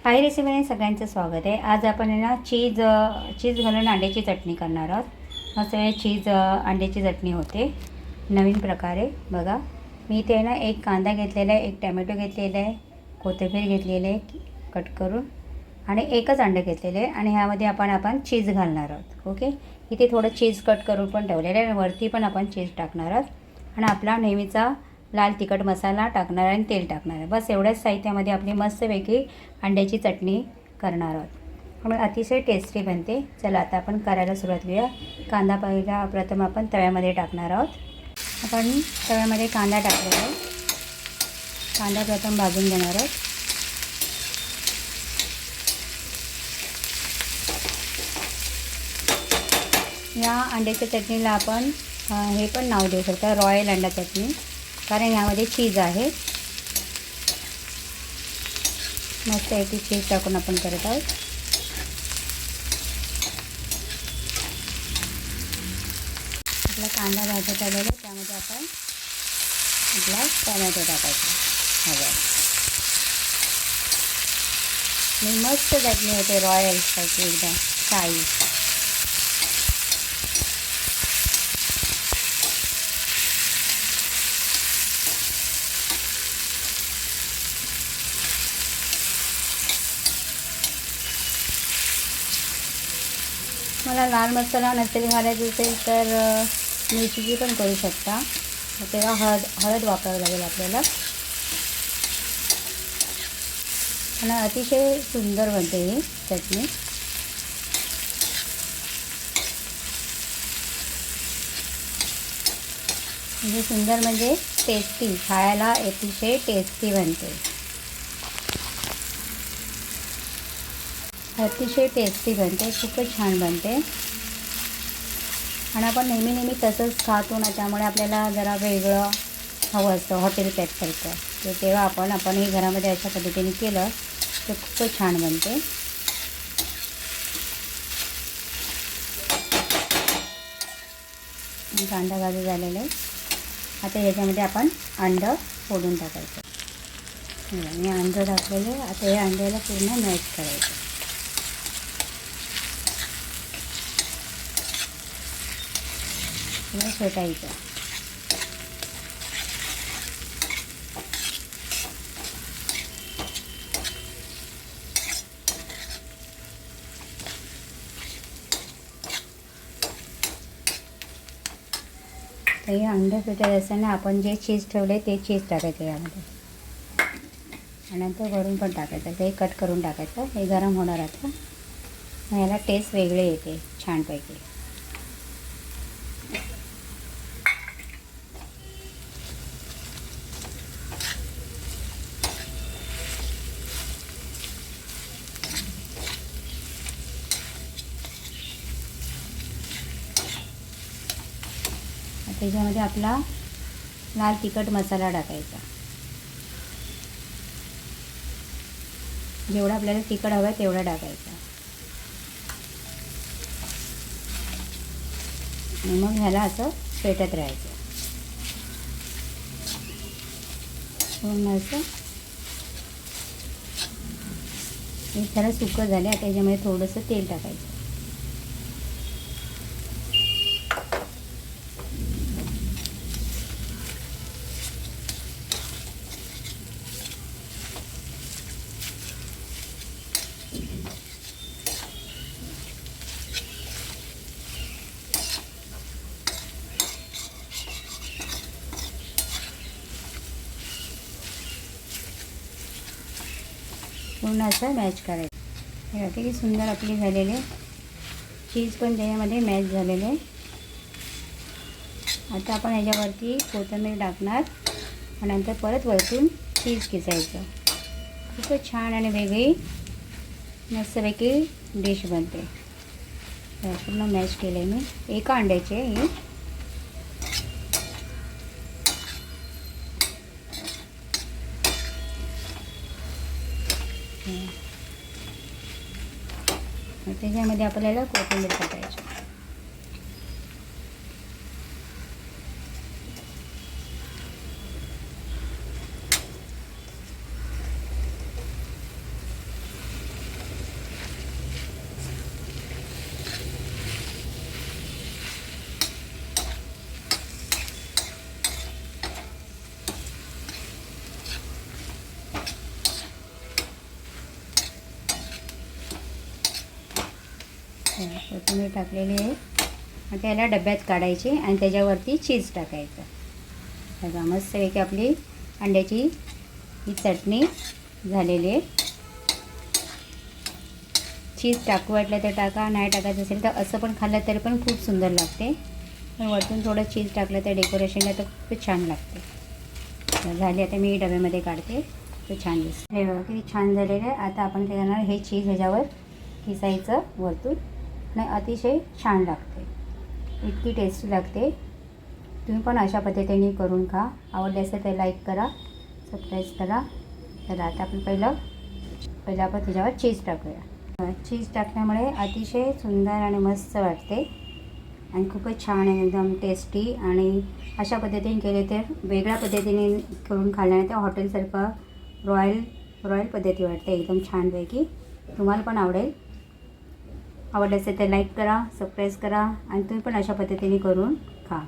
हाय रेसिपीने सगळ्यांचं स्वागत आहे। आज आपण ना चीज घालून अंड्याची चटणी करणार आहोत। मस्त चीज अंड्याची चटणी होते नवीन प्रकारे। बघा, मी इथे ना एक कांदा घेतलेला आहे, एक टोमॅटो घेतलेला आहे, कोथिंबीर घेतलेली आहे कट करून, आणि एकच अंडे घेतलेले आहे, आणि ह्यामध्ये आपण चीज घालणार आहोत। ओके, इथे थोडं चीज कट करून पण ठेवलेलं आहे, आणि वरती पण आपण चीज टाकणार आहोत, आणि आपला नेहमीचा लाल तिखट मसाला टाकणार आहे आणि तेल टाकणार आहे। बस एवढ्याच साहित्यामध्ये आपली मस्तपैकी अंड्याची चटणी करणार आहोत, मग अतिशय टेस्टी बनते। चला आता आपण करायला सुरुवात करूया। कांदा प्रथम आपण तव्यामध्ये टाकणार आहोत। आपण तव्यामध्ये कांदा टाकलेला आहे, कांदा प्रथम भाजून घेणार आहोत। या अंड्याच्या चटणीला आपण हे पण नाव देऊ शकता, रॉयल अंडा चटणी, कारण यामध्ये चीज आहे। मस्त याची चीज टाकून आपण करत आहोत। आपला कांदा भाजत आलेला आहे, त्यामध्ये आपण आपला टोमॅटो टाकायचा हवा। मी मस्त चटणी होते रॉयल सारखी, एकदम शाही। मला लाल मसाला नसेल घालायचा असेल तर मिरचीची पण करू शकता, तेव्हा हळद वापरावं लागेल आपल्याला, आणि अतिशय सुंदर बनते ही चटणी। म्हणजे सुंदर म्हणजे टेस्टी, खायला अतिशय टेस्टी बनते, अतिशय टेस्टी बनते, खूपच छान बनते। आणि आपण नेहमी तसंच खातो ना, त्यामुळे आपल्याला जरा वेगळं हवं असतं, हॉटेल पॅकसारखं, तर तेव्हा आपण हे घरामध्ये अशा पद्धतीने केलं तर खूपच छान बनते। कांदा भाजून झालेला आहे, आता ह्याच्यामध्ये आपण अंडं फोडून टाकायचं। मी अंडं टाकलेलं, आता हे अंड्याला पूर्ण मॅश करायचं। फेटायचं। तर हे अंडं फेटत असताना आपण जे चीज ठेवले ते चीज टाकायचं यामध्ये, आणि नंतर वरून पण टाकायचं, ते कट करून टाकायचं। हे गरम होणार आता, याला टेस्ट वेगळे येते छानपैकी। त्याच्यामध्ये आपला लाल तिखट मसाला टाकायचा, जेवढा आपल्याला तिखट हवं आहे तेवढा टाकायचा, आणि मग ह्याला असं पेटत राहायचं पूर्ण असं। हे त्याला सुकं झाले, आता त्याच्यामध्ये थोडंसं तेल टाकायचं, पूर्ण असं मॅच करायचं। हे किती सुंदर आपली झालेले, चीज पण त्याच्यामध्ये मॅच झालेले आहे। आता आपण ह्याच्यावरती कोथिंबीर टाकणार, आणि नंतर परत वरतून चीज किसायचं। खूपच छान आणि वेगळी मस्तपैकी डिश बनते। पूर्ण मॅश केले मी, एका अंड्याचे हे। त्याच्यामध्ये आपल्याला कोथिंबीर टाकायची। कोथिंबीर टाकलेली आहे. आता याला डब्यात काढायची आणि त्याच्यावरती चीज टाकायचं. बघा मस्तपैकी आपली अंड्याची ही चटणी झालेली आहे. चीज टाकू वाटलं तर टाका, नाही टाकायचं असेल तर असं पण खाल्लं तरी पण खूप सुंदर लागते. पण वरतून थोडं चीज टाकलं तर डेकोरेशनला तर खूप छान लागते. झाली आता मी डब्यामध्ये काढते. तर छान दिसतं. हे बघा किती छान झालेलं आहे. आता आपण काय करणार, हे चीज ह्याच्यावर किसायचं वरतून आणि अतिशय छान लागते. इतकी टेस्टी लागते. तुम्ही पण अशा पद्धतीने करून खा. आवडले असेल तर लाईक करा, सबस्क्राईब करा. तर आता आपण पहिलं आपण त्याच्यावर चीज टाकूया. चीज टाकल्यामुळे अतिशय सुंदर आणि मस्त वाटते आणि खूपच छान आहे, एकदम टेस्टी. आणि अशा पद्धतीने केले तर वेगळ्या पद्धतीने करून खाल्ल्याने तर हॉटेलसारखं रॉयल पद्धती वाटते एकदम छानपैकी. तुम्हाला पण आवडेल. आवडलं असेल तर लाईक करा, सबस्क्राईब करा आणि तुम्ही पण अशा पद्धतीने करून खा.